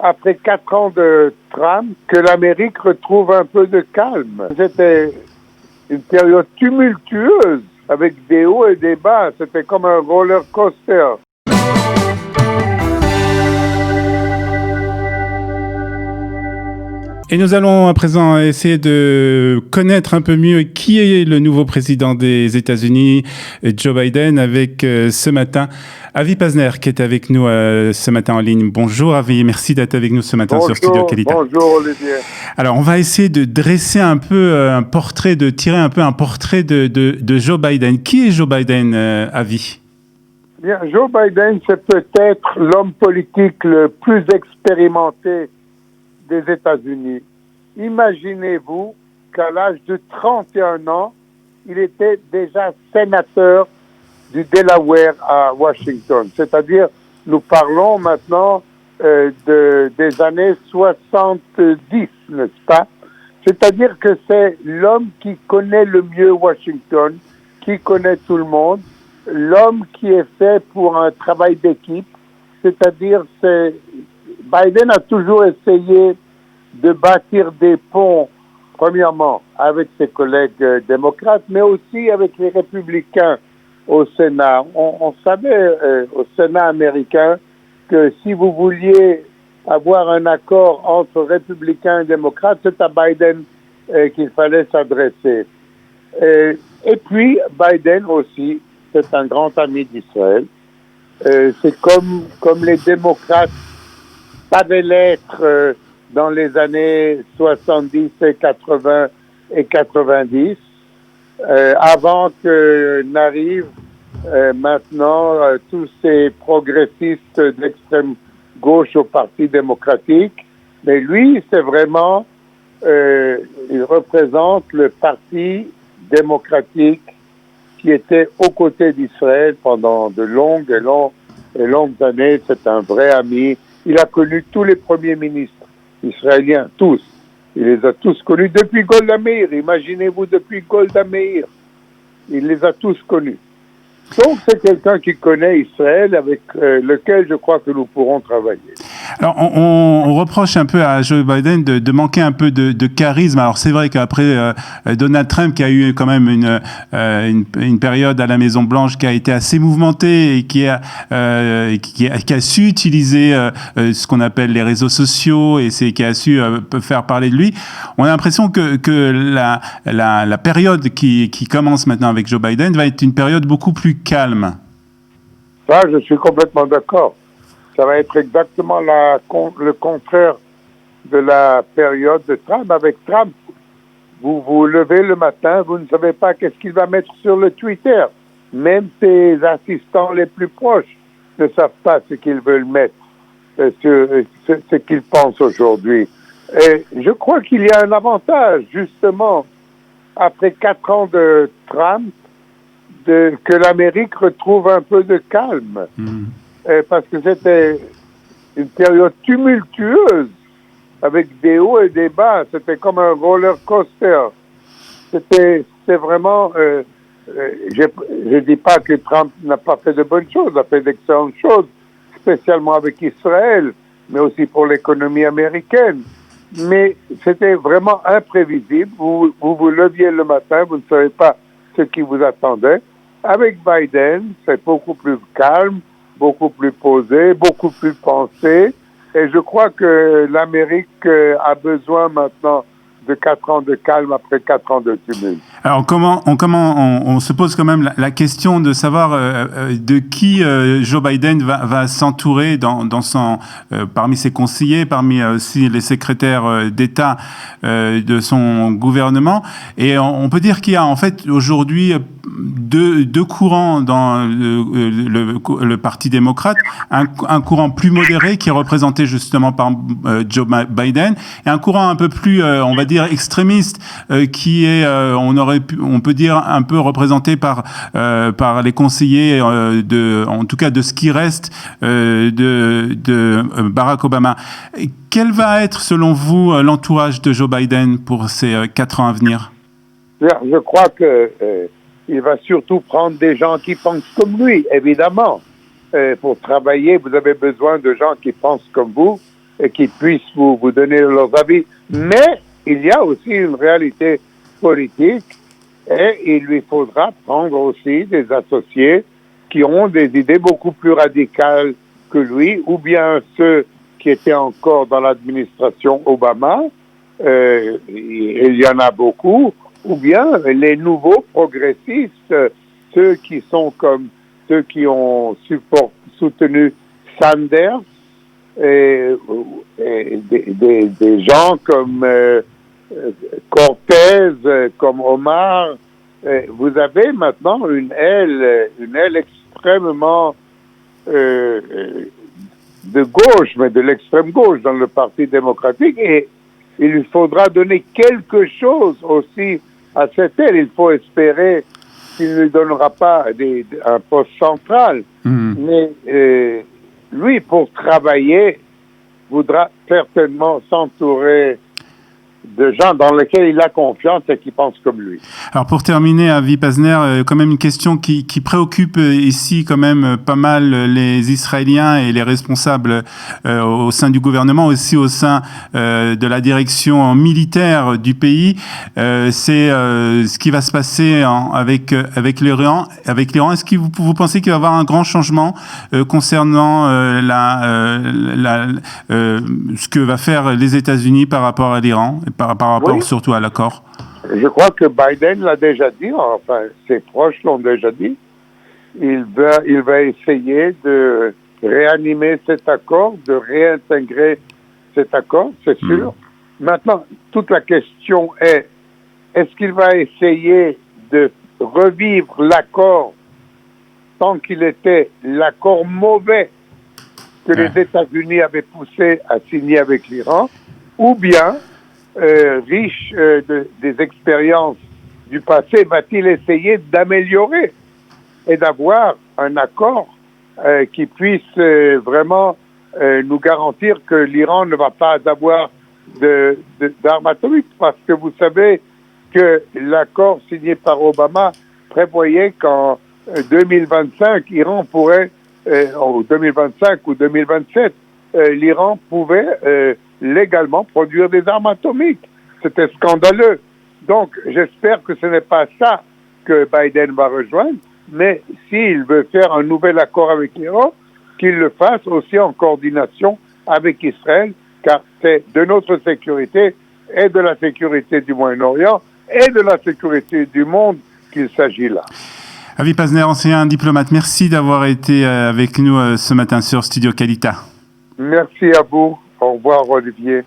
après 4 ans de Trump, que l'Amérique retrouve un peu de calme. C'était une période tumultueuse, avec des hauts et des bas. C'était comme un roller coaster. Et nous allons à présent essayer de connaître un peu mieux qui est le nouveau président des États-Unis, Joe Biden, avec ce matin Avi Pazner qui est avec nous ce matin en ligne. Bonjour Avi, merci d'être avec nous ce matin sur Studio Kalita. Bonjour Olivier. Alors on va essayer de dresser un peu un portrait, de tirer un peu un portrait de Joe Biden. Qui est Joe Biden, Avi? Bien, Joe Biden, c'est peut-être l'homme politique le plus expérimenté des États-Unis. Imaginez-vous qu'à l'âge de 31 ans, il était déjà sénateur du Delaware à Washington. C'est-à-dire, nous parlons maintenant des années 70, n'est-ce pas? C'est-à-dire que c'est l'homme qui connaît le mieux Washington, qui connaît tout le monde, l'homme qui est fait pour un travail d'équipe, c'est-à-dire Biden a toujours essayé de bâtir des ponts, premièrement, avec ses collègues démocrates, mais aussi avec les républicains au Sénat. On savait au Sénat américain que si vous vouliez avoir un accord entre républicains et démocrates, c'est à Biden qu'il fallait s'adresser. Et puis, Biden aussi, c'est un grand ami d'Israël. C'est comme les démocrates savaient l'être dans les années 70 et 80 et 90, avant que n'arrivent maintenant tous ces progressistes d'extrême gauche au Parti démocratique. Mais lui, c'est vraiment, il représente le Parti démocratique qui était aux côtés d'Israël pendant de longues années. C'est un vrai ami. Il a connu tous les premiers ministres israéliens, tous. Il les a tous connus depuis Golda Meir. Imaginez-vous, depuis Golda Meir. Il les a tous connus. Donc, c'est quelqu'un qui connaît Israël, avec lequel je crois que nous pourrons travailler. Alors, on reproche un peu à Joe Biden de manquer un peu de charisme. Alors, c'est vrai qu'après Donald Trump, qui a eu quand même une période à la Maison-Blanche qui a été assez mouvementée et qui a su utiliser ce qu'on appelle les réseaux sociaux et qui a su faire parler de lui, on a l'impression que la période qui commence maintenant avec Joe Biden va être une période beaucoup plus calme. Ça, je suis complètement d'accord. Ça va être exactement le contraire de la période de Trump. Avec Trump, vous vous levez le matin, vous ne savez pas qu'est-ce qu'il va mettre sur le Twitter. Même ses assistants les plus proches ne savent pas ce qu'ils veulent mettre, ce qu'ils pensent aujourd'hui. Et je crois qu'il y a un avantage, justement, après 4 ans de Trump, que l'Amérique retrouve un peu de calme. Parce que c'était une période tumultueuse, avec des hauts et des bas. C'était comme un roller coaster. C'est vraiment... je dis pas que Trump n'a pas fait de bonnes choses, il a fait d'excellentes choses, spécialement avec Israël, mais aussi pour l'économie américaine. Mais c'était vraiment imprévisible. Vous leviez le matin, vous ne savez pas ce qui vous attendait. Avec Biden, c'est beaucoup plus calme, beaucoup plus posé, beaucoup plus pensé. Et je crois que l'Amérique a besoin maintenant de 4 ans de calme après 4 ans de tumulte. Alors on se pose quand même la question de savoir de qui Joe Biden va s'entourer parmi ses conseillers, parmi aussi les secrétaires d'État de son gouvernement. Et on peut dire qu'il y a en fait aujourd'hui deux courants dans le Parti démocrate, un courant plus modéré qui est représenté justement par Joe Biden, et un courant un peu plus, on va dire, extrémiste qui est, on peut dire, un peu représenté par les conseillers en tout cas de ce qui reste de Barack Obama. Quel va être, selon vous, l'entourage de Joe Biden pour ces 4 ans à venir? Je crois que il va surtout prendre des gens qui pensent comme lui, évidemment. Pour travailler, vous avez besoin de gens qui pensent comme vous. et qui puissent vous donner leurs avis. Mais il y a aussi une réalité politique et il lui faudra prendre aussi des associés qui ont des idées beaucoup plus radicales que lui, ou bien ceux qui étaient encore dans l'administration Obama, il y en a beaucoup, ou bien les nouveaux progressistes, ceux qui sont comme ceux qui ont soutenu Sanders, et des gens comme Cortez, comme Omar. Vous avez maintenant une aile extrêmement de gauche, mais de l'extrême gauche dans le Parti démocratique, et il lui faudra donner quelque chose aussi à cette aile. Il faut espérer qu'il ne lui donnera pas un poste central, mais lui, pour travailler, voudra certainement s'entourer de gens dans lesquels il a confiance et qui pensent comme lui. Alors pour terminer, Avi Pazner, quand même une question qui préoccupe ici quand même pas mal les Israéliens et les responsables au sein du gouvernement, aussi au sein de la direction militaire du pays. C'est ce qui va se passer avec l'Iran. Est-ce que vous pensez qu'il va y avoir un grand changement concernant ce que va faire les États-Unis par rapport à l'Iran? Par rapport surtout à l'accord? Je crois que Biden l'a déjà dit, enfin ses proches l'ont déjà dit. Il va essayer de réanimer cet accord, de réintégrer cet accord, c'est sûr. Maintenant, toute la question est-ce qu'il va essayer de revivre l'accord tant qu'il était l'accord mauvais que les États-Unis avaient poussé à signer avec l'Iran, ou bien riche des expériences du passé, va-t-il essayer d'améliorer et d'avoir un accord qui puisse vraiment nous garantir que l'Iran ne va pas avoir d'armes atomiques? Parce que vous savez que l'accord signé par Obama prévoyait qu'en 2025, l'Iran pourrait, en 2025 ou 2027, l'Iran pouvait légalement produire des armes atomiques. C'était scandaleux. Donc, j'espère que ce n'est pas ça que Biden va rejoindre, mais s'il veut faire un nouvel accord avec l'Iran, qu'il le fasse aussi en coordination avec Israël, car c'est de notre sécurité et de la sécurité du Moyen-Orient et de la sécurité du monde qu'il s'agit là. Avi Pazner, ancien diplomate, merci d'avoir été avec nous ce matin sur Studio Kalita. Merci à vous. Au revoir, Olivier.